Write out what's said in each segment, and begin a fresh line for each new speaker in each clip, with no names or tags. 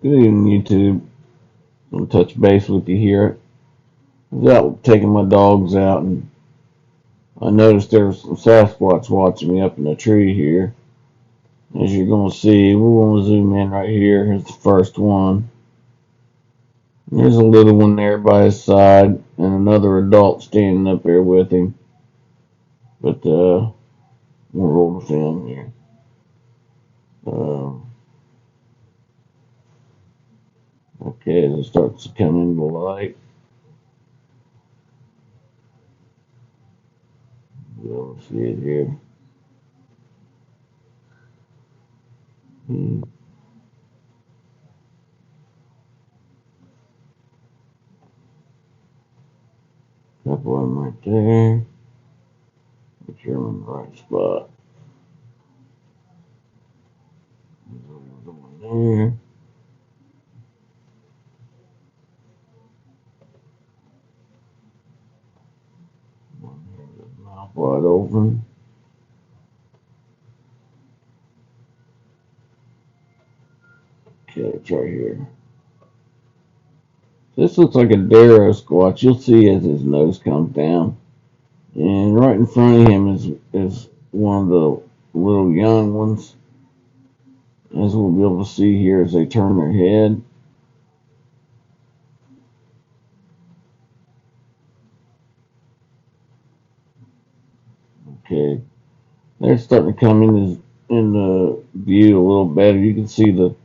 Good evening, YouTube. I'm gonna touch base with you here. I was out taking my dogs out, and I noticed there was some Sasquatch watching me up in a tree here. As you're gonna see, we're gonna zoom in right here. Here's the first one. There's a little one there by his side, and another adult standing up there with him. But we'll roll the film here. Okay, as it starts to come into light, you'll see it here. Couple of them right there. Make sure I'm in the right spot. There's one there. One here with his mouth wide open. Okay, it's right here. This looks like a dero squatch. You'll see as his nose comes down. And right in front of him is one of the little young ones. As we'll be able to see here as they turn their head. Okay. They're starting to come in the view a little better. You can see the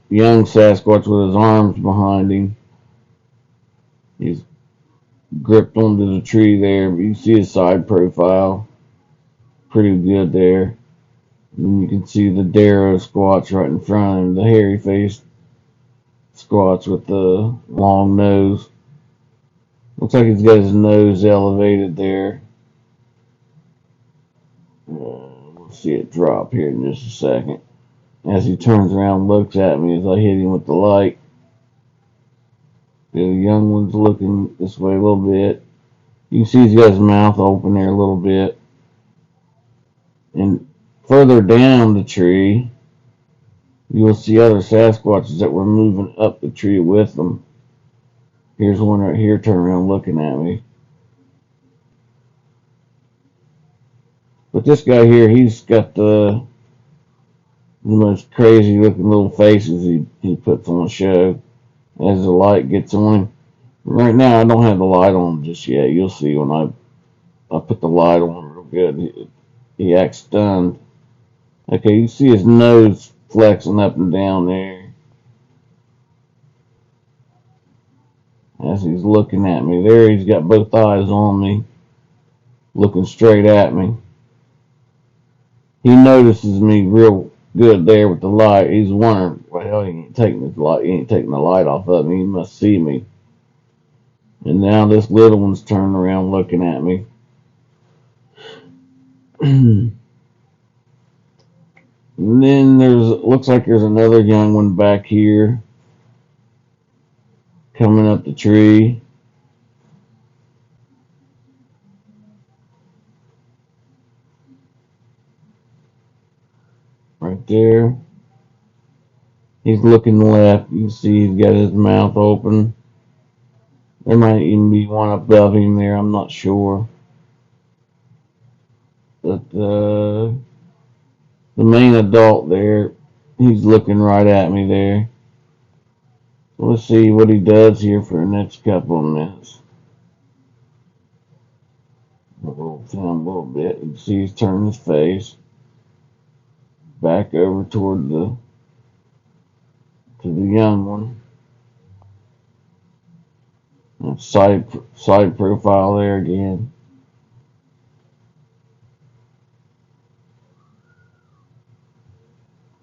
young Sasquatch with his arms behind him. He's gripped onto the tree there, but you see his side profile. Pretty good there. And you can see the dero squatch right in front of him, the hairy faced squatch with the long nose. Looks like he's got his nose elevated there. We'll see it drop here in just a second. As he turns around and looks at me as I hit him with the light. The young one's looking this way a little bit. You can see he's got his mouth open there a little bit. And further down the tree, you'll see other Sasquatches that were moving up the tree with them. Here's one right here turning around looking at me. But this guy here, he's got the most crazy looking little faces he puts on the show as the light gets on him. Right now, I don't have the light on just yet. You'll see when I put the light on real good. He acts stunned. Okay, you see his nose flexing up and down there as he's looking at me. There, he's got both eyes on me, looking straight at me. He notices me real good there with the light. He's wondering, well, he ain't taking the light off of me. He must see me. And now this little one's turning around looking at me. And then looks like there's another young one back here coming up the tree. Right there. He's looking left. You can see he's got his mouth open. There might even be one above him there. I'm not sure. But the main adult there, he's looking right at me there. So let's see what he does here for the next couple of minutes. We'll film a little bit. You can see he's turning his face back over toward to the young one. That side profile there again.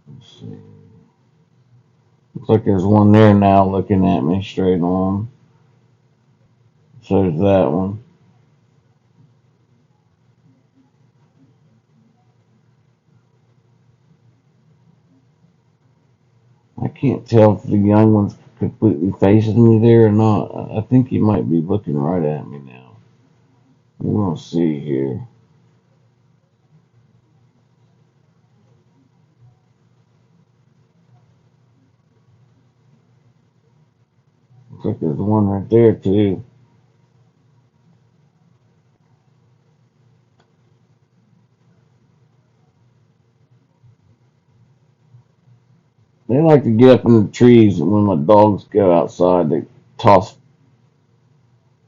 Let's see. Looks like there's one there now looking at me straight on. So there's that one. I can't tell if the young one's completely facing me there or not. I think he might be looking right at me now. We're going to see here. Looks like there's one right there too. They like to get up in the trees, and when my dogs go outside, they toss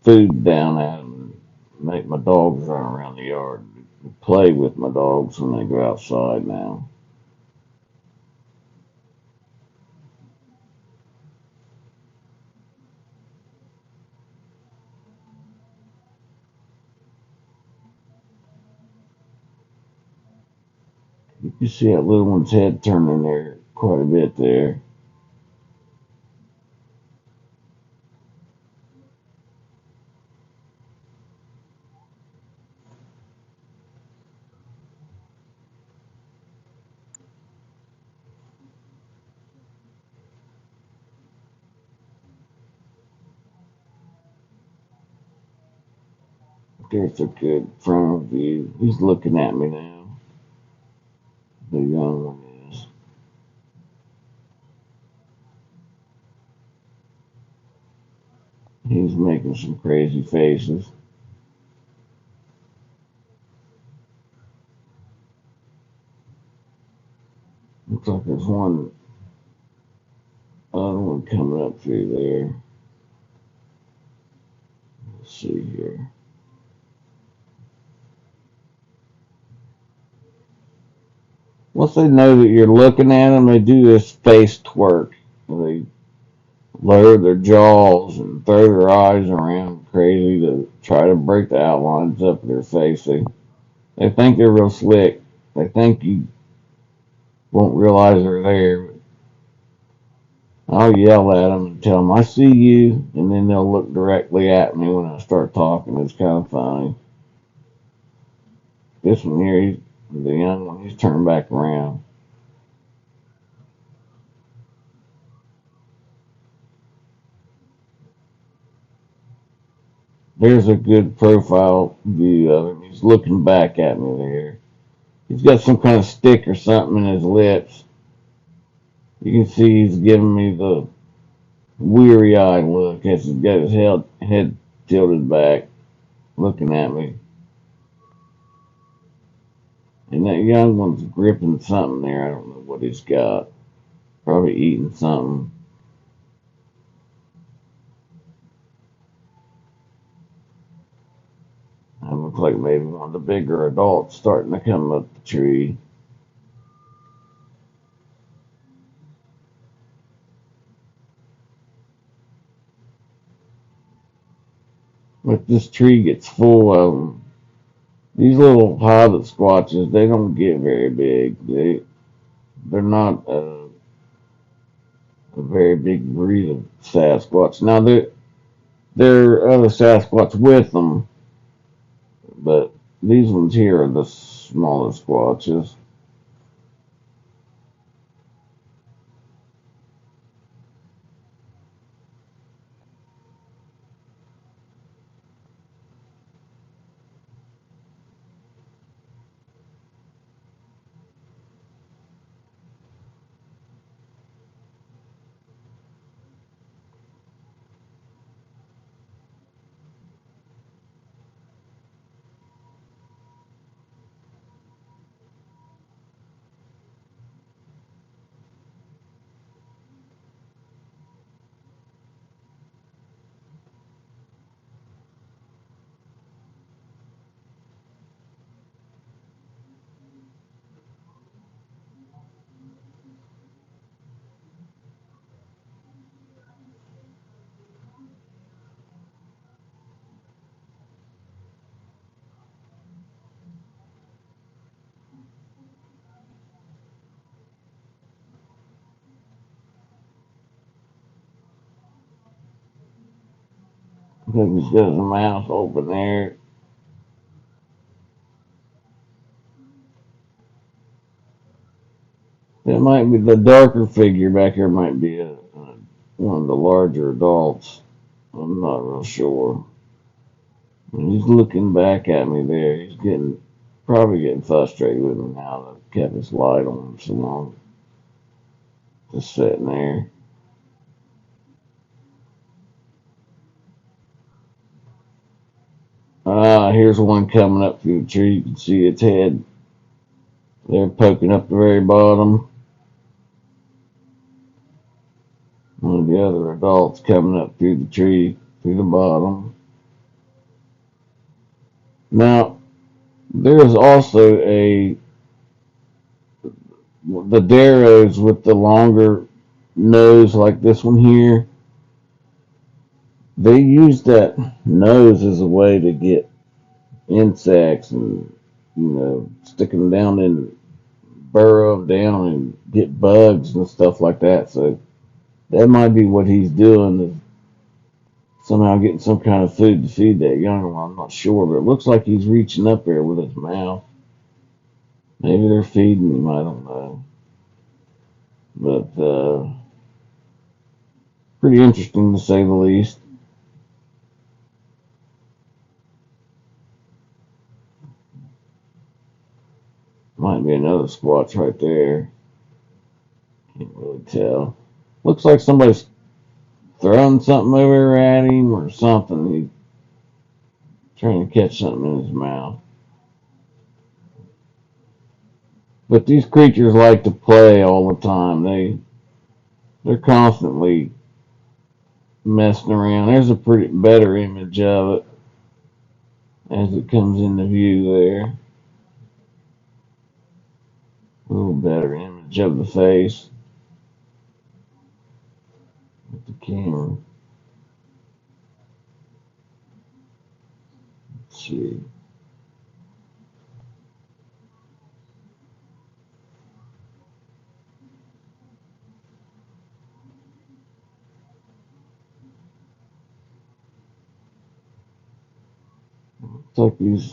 food down at them and make my dogs run around the yard. Play with my dogs when they go outside now. You can see that little one's head turning there quite a bit there. There's a good front view. He's looking at me now. The young one is. He's making some crazy faces. Looks like there's one other one coming up through there. Let's see here. Once they know that you're looking at them, they do this face twerk. They lower their jaws and throw their eyes around crazy to try to break the outlines up of their face. They think they're real slick. They think you won't realize they're there. I'll yell at them and tell them I see you, and then they'll look directly at me when I start talking. It's kind of funny. This one here, the young one, he's turned back around. There's a good profile view of him. He's looking back at me there. He's got some kind of stick or something in his lips. You can see he's giving me the weary eyed look as he's got his head tilted back, looking at me. And that young one's gripping something there. I don't know what he's got. Probably eating something. It looks like maybe one of the bigger adults starting to come up the tree. But this tree gets full of them. These little Hobbit squatches, they don't get very big. They're not a very big breed of Sasquatch. Now there are other Sasquatch with them, but these ones here are the smaller squatches. I think he's got his mouth open there. That might be the darker figure back here. Might be one of the larger adults. I'm not real sure. And he's looking back at me there. He's probably getting frustrated with me now that I've kept his light on him so long. Just sitting there. Here's one coming up through the tree. You can see its head. They're poking up the very bottom. One of the other adults coming up through the tree, through the bottom. Now, there's also the deros with the longer nose like this one here. They use that nose as a way to get insects and, stick them down and burrow them down and get bugs and stuff like that. So that might be what he's doing, is somehow getting some kind of food to feed that younger one. I'm not sure, but it looks like he's reaching up there with his mouth. Maybe they're feeding him, I don't know. But pretty interesting to say the least. Might be another squatch right there. Can't really tell. Looks like somebody's throwing something over at him or something. He's trying to catch something in his mouth. But these creatures like to play all the time. They're constantly messing around. There's a pretty better image of it as it comes into view there. A little better image of the face with the camera. Let's see. Looks like these.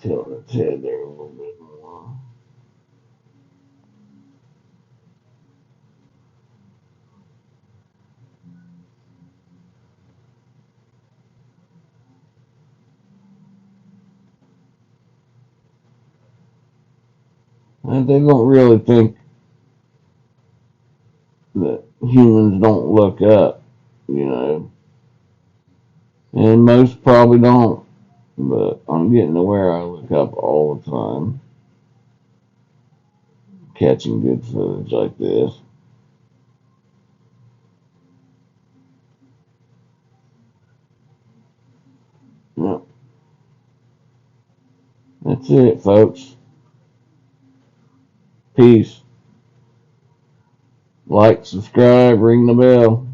Tilt its head there a little bit more. And they don't really think that humans don't look up, and most probably don't. But I'm getting to where I look up all the time, catching good footage like this. Yep. That's it, folks. Peace. Like, subscribe, ring the bell.